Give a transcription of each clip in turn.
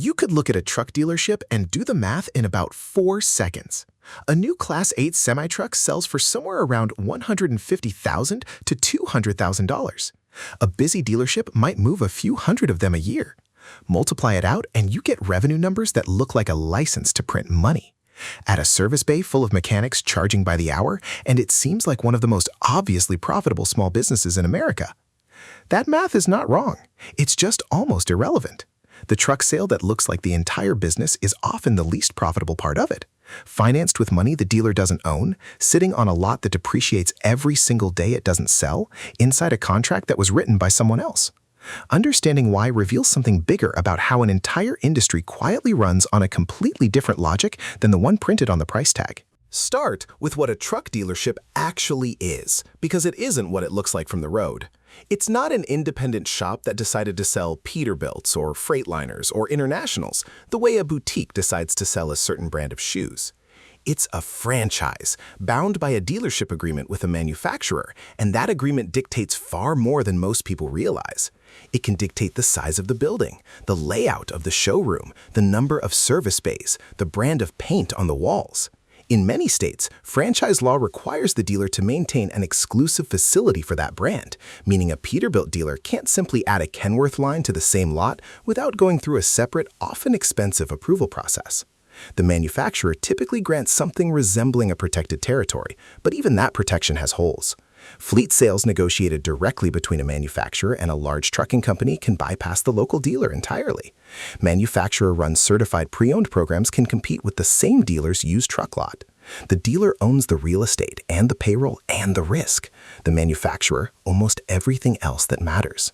You could look at a truck dealership and do the math in about 4 seconds. A new Class 8 semi-truck sells for somewhere around $150,000 to $200,000. A busy dealership might move a few hundred of them a year. Multiply it out and you get revenue numbers that look like a license to print money. Add a service bay full of mechanics charging by the hour, and it seems like one of the most obviously profitable small businesses in America. That math is not wrong. It's just almost irrelevant. The truck sale that looks like the entire business is often the least profitable part of it. Financed with money the dealer doesn't own, sitting on a lot that depreciates every single day it doesn't sell, inside a contract that was written by someone else. Understanding why reveals something bigger about how an entire industry quietly runs on a completely different logic than the one printed on the price tag. Start with what a truck dealership actually is, because it isn't what it looks like from the road. It's not an independent shop that decided to sell Peterbilts or Freightliners or Internationals the way a boutique decides to sell a certain brand of shoes. It's a franchise, bound by a dealership agreement with a manufacturer, and that agreement dictates far more than most people realize. It can dictate the size of the building, the layout of the showroom, the number of service bays, the brand of paint on the walls. In many states, franchise law requires the dealer to maintain an exclusive facility for that brand, meaning a Peterbilt dealer can't simply add a Kenworth line to the same lot without going through a separate, often expensive approval process. The manufacturer typically grants something resembling a protected territory, but even that protection has holes. Fleet sales negotiated directly between a manufacturer and a large trucking company can bypass the local dealer entirely. Manufacturer-run certified pre-owned programs can compete with the same dealer's used truck lot. The dealer owns the real estate and the payroll and the risk. The manufacturer, almost everything else that matters.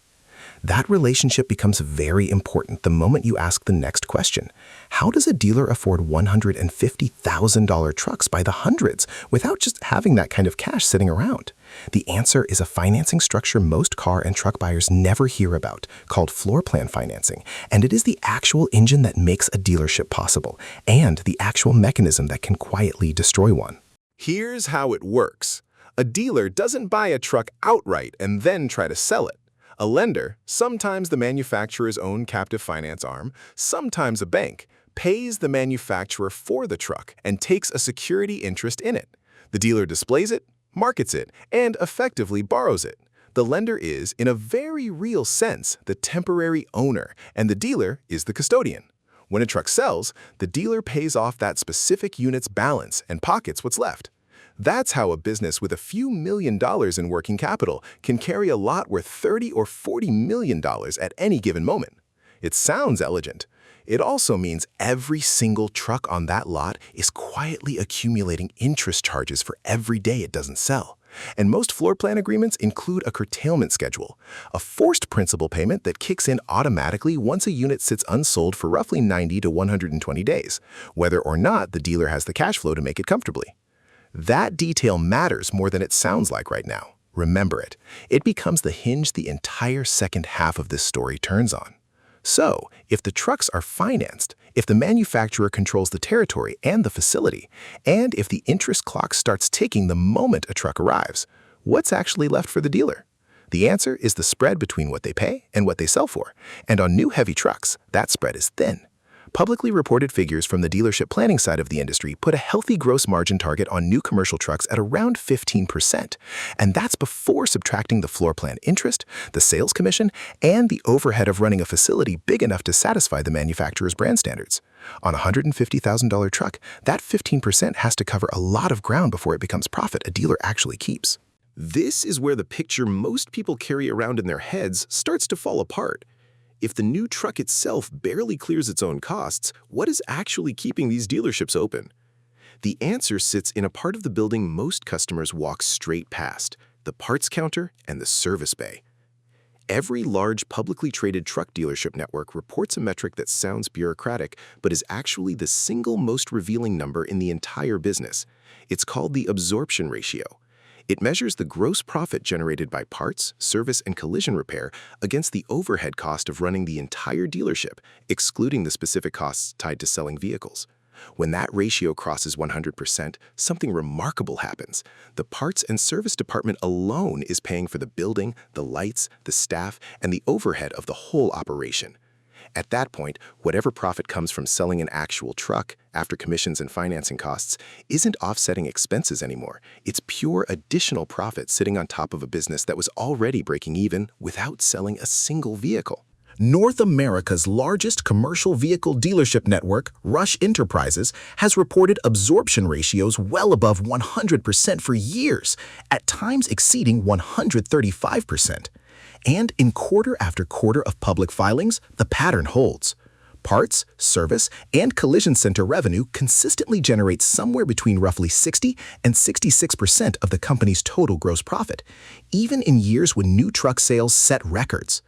That relationship becomes very important the moment you ask the next question. How does a dealer afford $150,000 trucks by the hundreds without just having that kind of cash sitting around? The answer is a financing structure most car and truck buyers never hear about, called floor plan financing, and it is the actual engine that makes a dealership possible, and the actual mechanism that can quietly destroy one. Here's how it works. A dealer doesn't buy a truck outright and then try to sell it. A lender, sometimes the manufacturer's own captive finance arm, sometimes a bank, pays the manufacturer for the truck and takes a security interest in it. The dealer displays it, markets it, and effectively borrows it. The lender is, in a very real sense, the temporary owner, and the dealer is the custodian. When a truck sells, the dealer pays off that specific unit's balance and pockets what's left. That's how a business with a few $1 million in working capital can carry a lot worth $30 or $40 million at any given moment. It sounds elegant. It also means every single truck on that lot is quietly accumulating interest charges for every day it doesn't sell. And most floor plan agreements include a curtailment schedule, a forced principal payment that kicks in automatically once a unit sits unsold for roughly 90 to 120 days, whether or not the dealer has the cash flow to make it comfortably. That detail matters more than it sounds like right now. Remember it. It becomes the hinge the entire second half of this story turns on. So, if the trucks are financed, if the manufacturer controls the territory and the facility, and if the interest clock starts ticking the moment a truck arrives, what's actually left for the dealer? The answer is the spread between what they pay and what they sell for. And on new heavy trucks, that spread is thin. Publicly reported figures from the dealership planning side of the industry put a healthy gross margin target on new commercial trucks at around 15%, and that's before subtracting the floor plan interest, the sales commission, and the overhead of running a facility big enough to satisfy the manufacturer's brand standards. On a $150,000 truck, that 15% has to cover a lot of ground before it becomes profit a dealer actually keeps. This is where the picture most people carry around in their heads starts to fall apart. If the new truck itself barely clears its own costs, what is actually keeping these dealerships open? The answer sits in a part of the building most customers walk straight past, the parts counter and the service bay. Every large publicly traded truck dealership network reports a metric that sounds bureaucratic, but is actually the single most revealing number in the entire business. It's called the absorption ratio. It measures the gross profit generated by parts, service, and collision repair against the overhead cost of running the entire dealership, excluding the specific costs tied to selling vehicles. When that ratio crosses 100%, something remarkable happens. The parts and service department alone is paying for the building, the lights, the staff, and the overhead of the whole operation. At that point, whatever profit comes from selling an actual truck, after commissions and financing costs, isn't offsetting expenses anymore. It's pure additional profit sitting on top of a business that was already breaking even without selling a single vehicle. North America's largest commercial vehicle dealership network, Rush Enterprises, has reported absorption ratios well above 100% for years, at times exceeding 135%. And in quarter after quarter of public filings, the pattern holds. Parts, service, and collision center revenue consistently generates somewhere between roughly 60 and 66% of the company's total gross profit, even in years when new truck sales set records.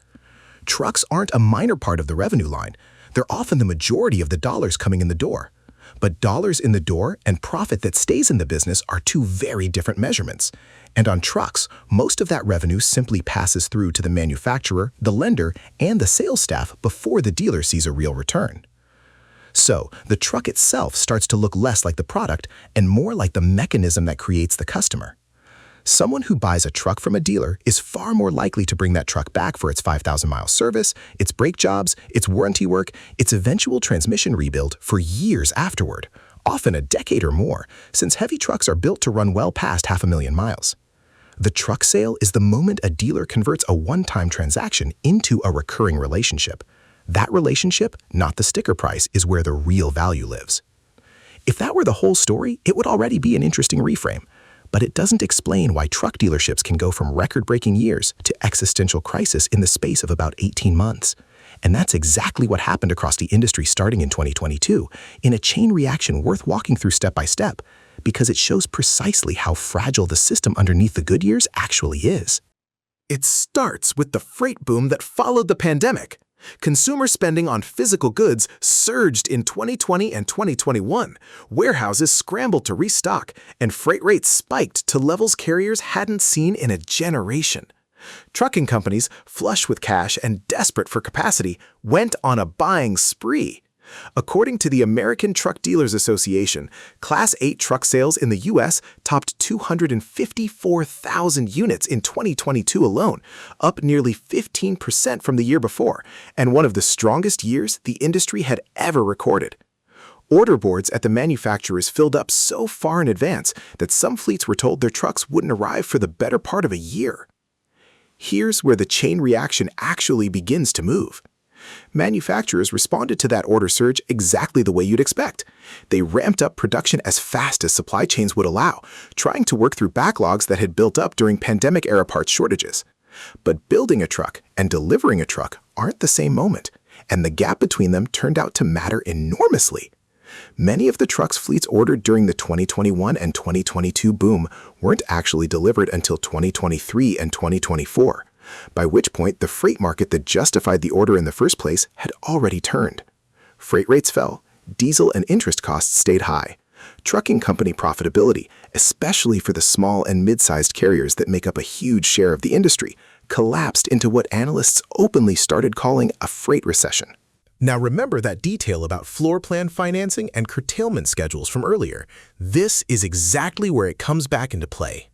Trucks aren't a minor part of the revenue line. They're often the majority of the dollars coming in the door. But dollars in the door and profit that stays in the business are two very different measurements. And on trucks, most of that revenue simply passes through to the manufacturer, the lender, and the sales staff before the dealer sees a real return. So, the truck itself starts to look less like the product and more like the mechanism that creates the customer. Someone who buys a truck from a dealer is far more likely to bring that truck back for its 5,000-mile service, its brake jobs, its warranty work, its eventual transmission rebuild for years afterward, often a decade or more, since heavy trucks are built to run well past 500,000 miles. The truck sale is the moment a dealer converts a one-time transaction into a recurring relationship. That relationship, not the sticker price, is where the real value lives. If that were the whole story, it would already be an interesting reframe. But it doesn't explain why truck dealerships can go from record-breaking years to existential crisis in the space of about 18 months. And that's exactly what happened across the industry starting in 2022, in a chain reaction worth walking through step by step, because it shows precisely how fragile the system underneath the good years actually is. It starts with the freight boom that followed the pandemic. Consumer spending on physical goods surged in 2020 and 2021. Warehouses scrambled to restock, and freight rates spiked to levels carriers hadn't seen in a generation. Trucking companies, flush with cash and desperate for capacity, went on a buying spree. According to the American Truck Dealers Association, Class 8 truck sales in the U.S. topped 254,000 units in 2022 alone, up nearly 15% from the year before, and one of the strongest years the industry had ever recorded. Order boards at the manufacturers filled up so far in advance that some fleets were told their trucks wouldn't arrive for the better part of a year. Here's where the chain reaction actually begins to move. Manufacturers responded to that order surge exactly the way you'd expect. They ramped up production as fast as supply chains would allow, trying to work through backlogs that had built up during pandemic-era parts shortages. But building a truck and delivering a truck aren't the same moment, and the gap between them turned out to matter enormously. Many of the trucks fleets ordered during the 2021 and 2022 boom weren't actually delivered until 2023 and 2024. By which point the freight market that justified the order in the first place had already turned. Freight rates fell, diesel and interest costs stayed high. Trucking company profitability, especially for the small and mid-sized carriers that make up a huge share of the industry, collapsed into what analysts openly started calling a freight recession. Now remember that detail about floor plan financing and curtailment schedules from earlier. This is exactly where it comes back into play.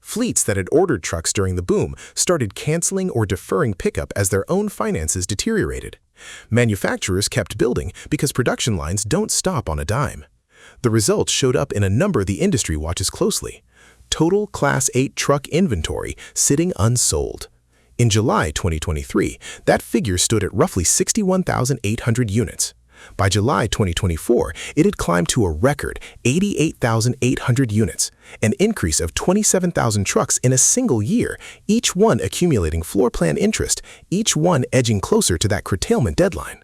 Fleets that had ordered trucks during the boom started canceling or deferring pickup as their own finances deteriorated. Manufacturers kept building because production lines don't stop on a dime. The results showed up in a number the industry watches closely. Total Class 8 truck inventory sitting unsold. In July 2023, that figure stood at roughly 61,800 units. By July 2024, it had climbed to a record 88,800 units, an increase of 27,000 trucks in a single year, each one accumulating floor plan interest, each one edging closer to that curtailment deadline.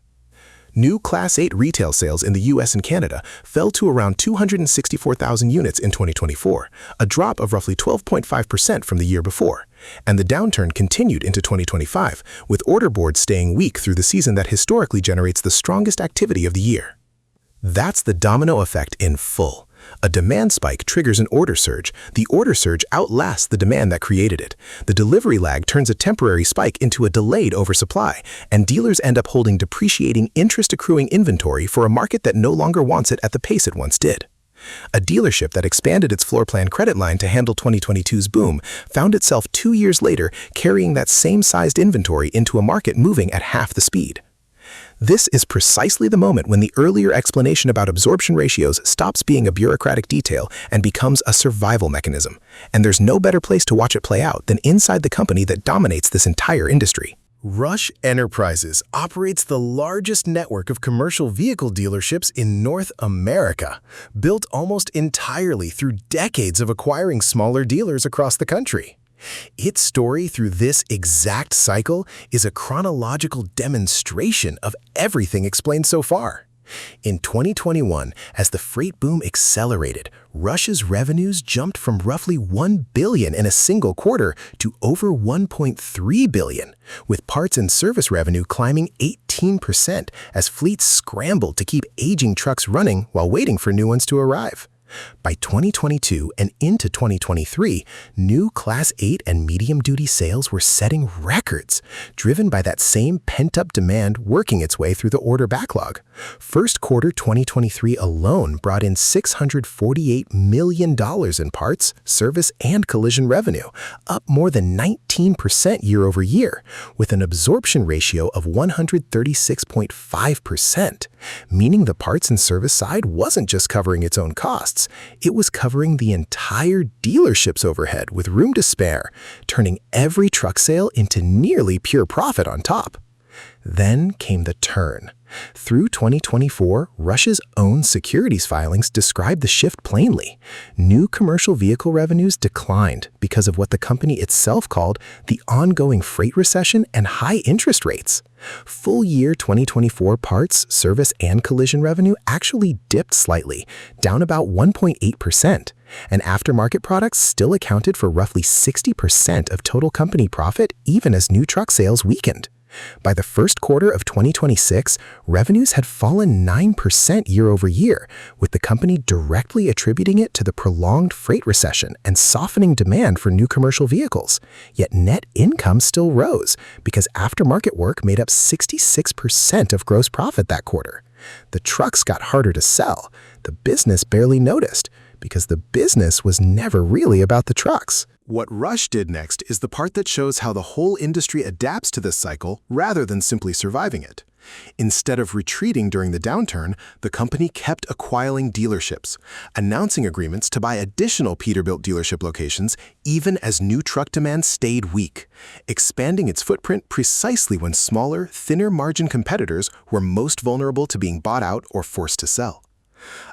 New Class 8 retail sales in the US and Canada fell to around 264,000 units in 2024, a drop of roughly 12.5% from the year before. And the downturn continued into 2025, with order boards staying weak through the season that historically generates the strongest activity of the year. That's the domino effect in full. A demand spike triggers an order surge. The order surge outlasts the demand that created it. The delivery lag turns a temporary spike into a delayed oversupply, and dealers end up holding depreciating interest-accruing inventory for a market that no longer wants it at the pace it once did. A dealership that expanded its floor plan credit line to handle 2022's boom found itself 2 years later carrying that same sized inventory into a market moving at half the speed. This is precisely the moment when the earlier explanation about absorption ratios stops being a bureaucratic detail and becomes a survival mechanism. And there's no better place to watch it play out than inside the company that dominates this entire industry. Rush Enterprises operates the largest network of commercial vehicle dealerships in North America, built almost entirely through decades of acquiring smaller dealers across the country. Its story through this exact cycle is a chronological demonstration of everything explained so far. In 2021, as the freight boom accelerated, Rush's revenues jumped from roughly $1 billion in a single quarter to over $1.3 billion, with parts and service revenue climbing 18% as fleets scrambled to keep aging trucks running while waiting for new ones to arrive. By 2022 and into 2023, new Class 8 and medium-duty sales were setting records, driven by that same pent-up demand working its way through the order backlog. First quarter 2023 alone brought in $648 million in parts, service, and collision revenue, up more than 19% year over year, with an absorption ratio of 136.5%, meaning the parts and service side wasn't just covering its own costs. It was covering the entire dealership's overhead with room to spare, turning every truck sale into nearly pure profit on top. Then came the turn. Through 2024, Rush's own securities filings described the shift plainly. New commercial vehicle revenues declined because of what the company itself called the ongoing freight recession and high interest rates. Full year 2024 parts, service, and collision revenue actually dipped slightly, down about 1.8%, and aftermarket products still accounted for roughly 60% of total company profit even as new truck sales weakened. By the first quarter of 2026, revenues had fallen 9% year over year, with the company directly attributing it to the prolonged freight recession and softening demand for new commercial vehicles. Yet net income still rose because aftermarket work made up 66% of gross profit that quarter. The trucks got harder to sell. The business barely noticed because the business was never really about the trucks. What Rush did next is the part that shows how the whole industry adapts to this cycle rather than simply surviving it. Instead of retreating during the downturn, the company kept acquiring dealerships, announcing agreements to buy additional Peterbilt dealership locations even as new truck demand stayed weak, expanding its footprint precisely when smaller, thinner-margin competitors were most vulnerable to being bought out or forced to sell.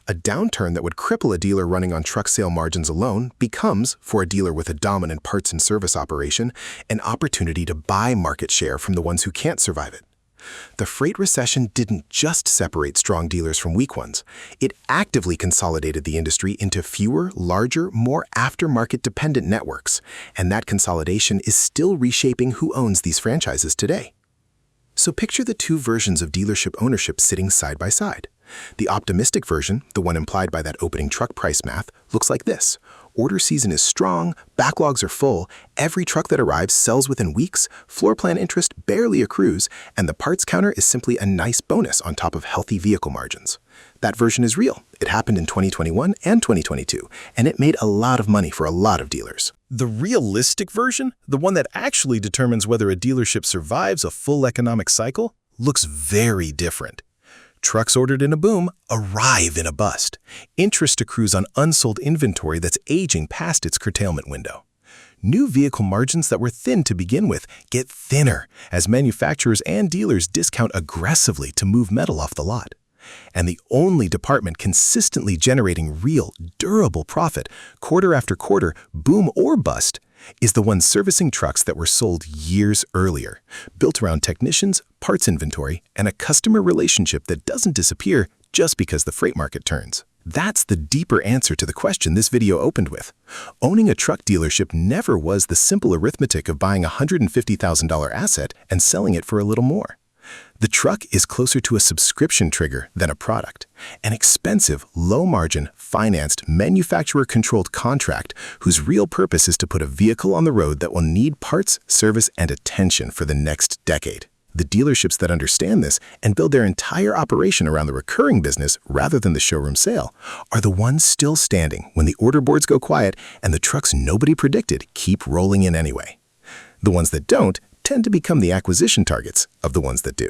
A downturn that would cripple a dealer running on truck sale margins alone becomes, for a dealer with a dominant parts and service operation, an opportunity to buy market share from the ones who can't survive it. The freight recession didn't just separate strong dealers from weak ones. It actively consolidated the industry into fewer, larger, more aftermarket-dependent networks, and that consolidation is still reshaping who owns these franchises today. So picture the two versions of dealership ownership sitting side by side. The optimistic version, the one implied by that opening truck price math, looks like this. Order season is strong, backlogs are full, every truck that arrives sells within weeks, floor plan interest barely accrues, and the parts counter is simply a nice bonus on top of healthy vehicle margins. That version is real. It happened in 2021 and 2022, and it made a lot of money for a lot of dealers. The realistic version, the one that actually determines whether a dealership survives a full economic cycle, looks very different. Trucks ordered in a boom arrive in a bust. Interest accrues on unsold inventory that's aging past its curtailment window. New vehicle margins that were thin to begin with get thinner as manufacturers and dealers discount aggressively to move metal off the lot. And the only department consistently generating real, durable profit, quarter after quarter, boom or bust, is the one servicing trucks that were sold years earlier, built around technicians, parts inventory, and a customer relationship that doesn't disappear just because the freight market turns. That's the deeper answer to the question this video opened with. Owning a truck dealership never was the simple arithmetic of buying a $150,000 asset and selling it for a little more. The truck is closer to a subscription trigger than a product, an expensive, low-margin, financed, manufacturer-controlled contract whose real purpose is to put a vehicle on the road that will need parts, service, and attention for the next decade. The dealerships that understand this and build their entire operation around the recurring business rather than the showroom sale are the ones still standing when the order boards go quiet and the trucks nobody predicted keep rolling in anyway. The ones that don't tend to become the acquisition targets of the ones that do.